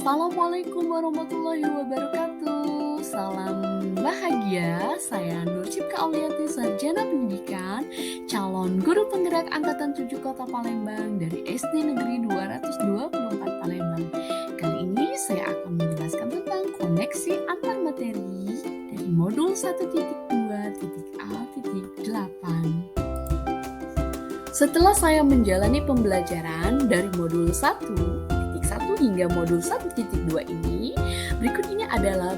Assalamualaikum warahmatullahi wabarakatuh. Salam bahagia. Saya Nur Cipka Auliati, sarjana pendidikan, calon guru penggerak angkatan 7 Kota Palembang dari SD Negeri 224 Palembang. Kali ini saya akan menjelaskan tentang koneksi antar materi dari modul 1.2.A.8. Setelah saya menjalani pembelajaran dari modul 1.1 hingga modul 1.2 ini, berikut ini adalah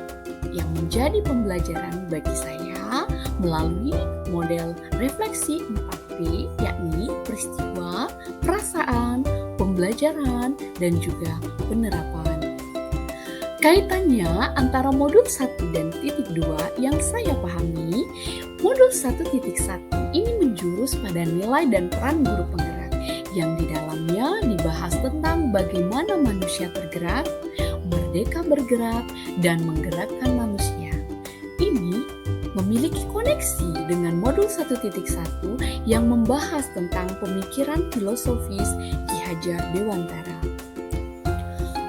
yang menjadi pembelajaran bagi saya melalui model refleksi 4P, yakni peristiwa, perasaan, pembelajaran, dan juga penerapan. Kaitannya antara modul 1 dan titik 2 yang saya pahami, modul 1.1 ini menjurus pada nilai dan peran guru penggerak, yang di dalamnya dibahas tentang bagaimana manusia tergerak, merdeka bergerak, dan menggerakkan manusia. Ini memiliki koneksi dengan modul 1.1 yang membahas tentang pemikiran filosofis Ki Hajar Dewantara.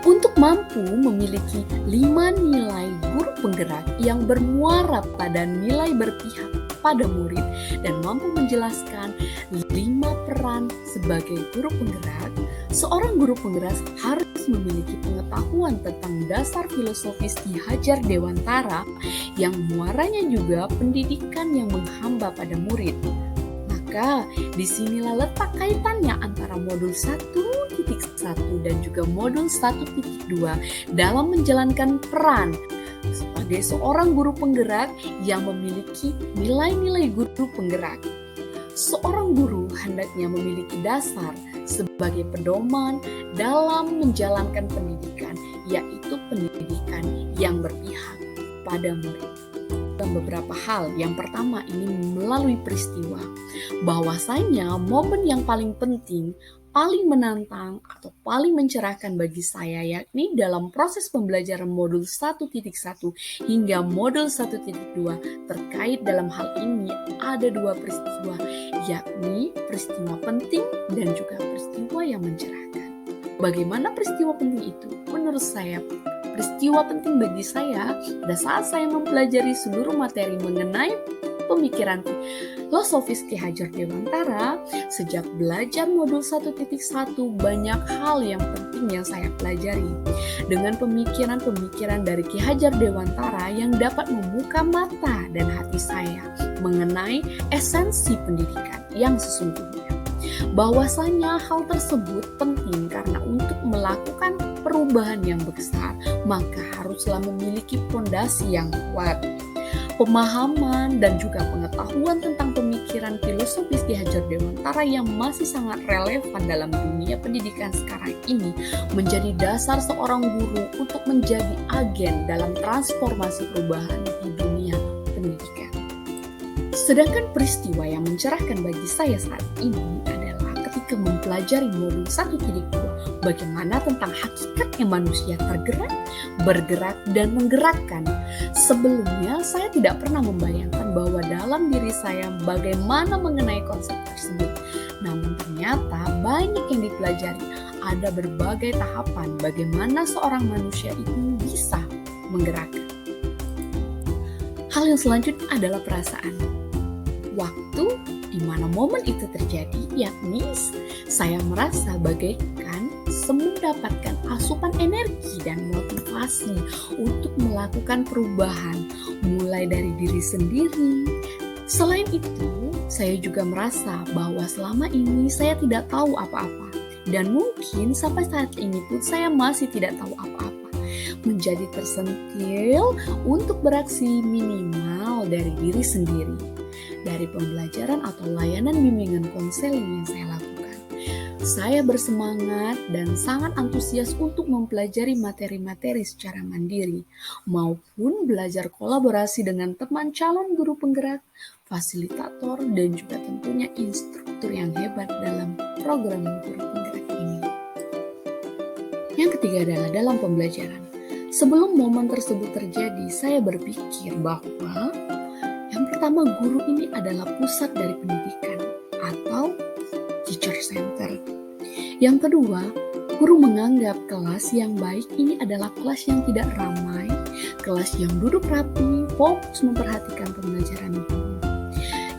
Untuk mampu memiliki 5 nilai guru penggerak yang bermuara pada nilai berpihak pada murid dan mampu menjelaskan 5 peran sebagai guru penggerak, seorang guru penggerak harus memiliki pengetahuan tentang dasar filosofis Ki Hajar Dewantara yang muaranya juga pendidikan yang menghamba pada murid. Maka disinilah letak kaitannya antara modul 1.1 dan juga modul 1.2 dalam menjalankan peran sebagai seorang guru penggerak yang memiliki nilai-nilai guru penggerak. Seorang guru hendaknya memiliki dasar sebagai pedoman dalam menjalankan pendidikan, yaitu pendidikan yang berpihak pada murid. Beberapa hal. Yang pertama, ini melalui peristiwa. Bahwasanya momen yang paling penting, paling menantang atau paling mencerahkan bagi saya yakni dalam proses pembelajaran modul 1.1 hingga modul 1.2 terkait dalam hal ini ada 2 peristiwa, yakni peristiwa penting dan juga peristiwa yang mencerahkan. Bagaimana peristiwa penting itu? Menurut saya, peristiwa penting bagi saya pada saat saya mempelajari seluruh materi mengenai pemikiran filosofis Ki Hajar Dewantara. Sejak belajar modul 1.1 banyak hal yang penting yang saya pelajari dengan pemikiran-pemikiran dari Ki Hajar Dewantara yang dapat membuka mata dan hati saya mengenai esensi pendidikan yang sesungguhnya. Bahwasanya hal tersebut penting karena untuk melakukan perubahan yang besar maka haruslah memiliki fondasi yang kuat. Pemahaman dan juga pengetahuan tentang pemikiran filosofis Ki Hajar Dewantara yang masih sangat relevan dalam dunia pendidikan sekarang ini menjadi dasar seorang guru untuk menjadi agen dalam transformasi perubahan di dunia pendidikan. Sedangkan peristiwa yang mencerahkan bagi saya saat ini adalah ketika mempelajari modul 1.2, bagaimana tentang hakikatnya manusia tergerak, bergerak, dan menggerakkan. Sebelumnya saya tidak pernah membayangkan bahwa dalam diri saya bagaimana mengenai konsep tersebut. Namun ternyata banyak yang dipelajari, ada berbagai tahapan bagaimana seorang manusia itu bisa menggerakkan. Hal yang selanjutnya adalah perasaan. Waktu di mana momen itu terjadi, yakni saya merasa bagaikan mendapatkan asupan energi dan motivasi untuk melakukan perubahan mulai dari diri sendiri. Selain itu, saya juga merasa bahwa selama ini saya tidak tahu apa-apa dan mungkin sampai saat ini pun saya masih tidak tahu apa-apa. Menjadi tersentil untuk beraksi minimal dari diri sendiri. Dari pembelajaran atau layanan bimbingan konseling yang saya lakukan, saya bersemangat dan sangat antusias untuk mempelajari materi-materi secara mandiri maupun belajar kolaborasi dengan teman calon guru penggerak, fasilitator, dan juga tentunya instruktur yang hebat dalam program guru penggerak ini. Yang ketiga adalah dalam pembelajaran. Sebelum momen tersebut terjadi, saya berpikir bahwa yang pertama, guru ini adalah pusat dari pendidikan atau teacher center. Yang kedua, Guru menganggap kelas yang baik ini adalah kelas yang tidak ramai, kelas yang duduk rapi, fokus memperhatikan pembelajaran guru.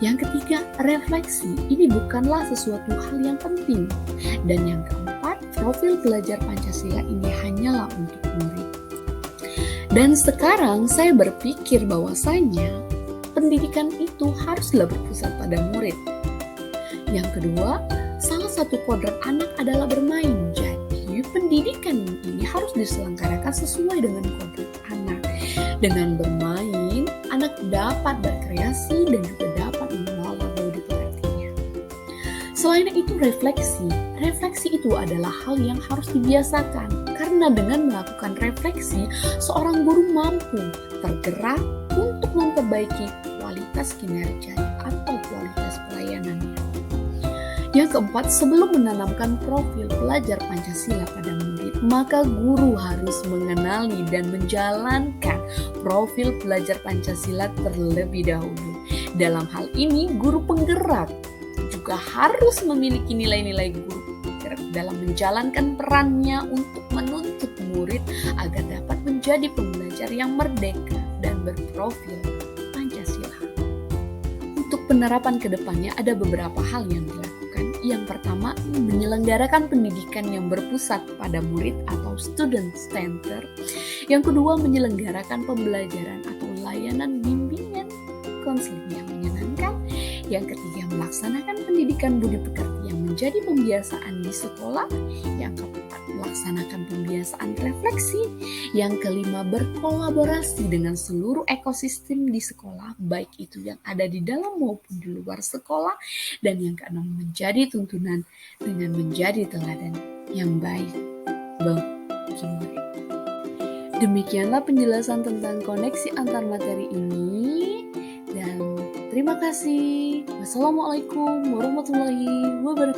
Yang ketiga, refleksi. Ini bukanlah sesuatu hal yang penting. Dan yang keempat, profil belajar Pancasila ini hanyalah untuk murid. Dan sekarang saya berpikir bahwasanya pendidikan itu haruslah berpusat pada murid. Yang kedua, salah satu kodrat anak adalah bermain. Jadi pendidikan ini harus diselenggarakan sesuai dengan kodrat anak. Dengan bermain, anak dapat berkreasi dan juga dapat mengelola budi pekertinya. Selain itu refleksi. Refleksi itu adalah hal yang harus dibiasakan. Karena dengan melakukan refleksi, seorang guru mampu tergerak untuk memperbaiki kualitas kinerjanya atau kualitas pelayanannya. Yang keempat, sebelum menanamkan profil pelajar Pancasila pada murid, maka guru harus mengenali dan menjalankan profil pelajar Pancasila terlebih dahulu. Dalam hal ini, guru penggerak juga harus memiliki nilai-nilai guru penggerak dalam menjalankan perannya untuk menuntut murid agar dapat menjadi pembelajar yang merdeka dan berprofil Pancasila. Untuk penerapan kedepannya ada beberapa hal yang dilakukan. Yang pertama, menyelenggarakan pendidikan yang berpusat pada murid atau student center. Yang kedua, menyelenggarakan pembelajaran atau layanan bimbingan konseling yang menyenangkan. Yang ketiga, melaksanakan pendidikan budi pekerti yang menjadi pembiasaan di sekolah. Yang keempat, melaksanakan pembiasaan refleksi. Yang kelima, berkolaborasi dengan seluruh ekosistem di sekolah, baik itu yang ada di dalam maupun di luar sekolah. Dan yang keenam, menjadi tuntunan dengan menjadi teladan yang baik bagi murid. Demikianlah penjelasan tentang koneksi antar materi ini, dan terima kasih. Wassalamualaikum warahmatullahi wabarakatuh.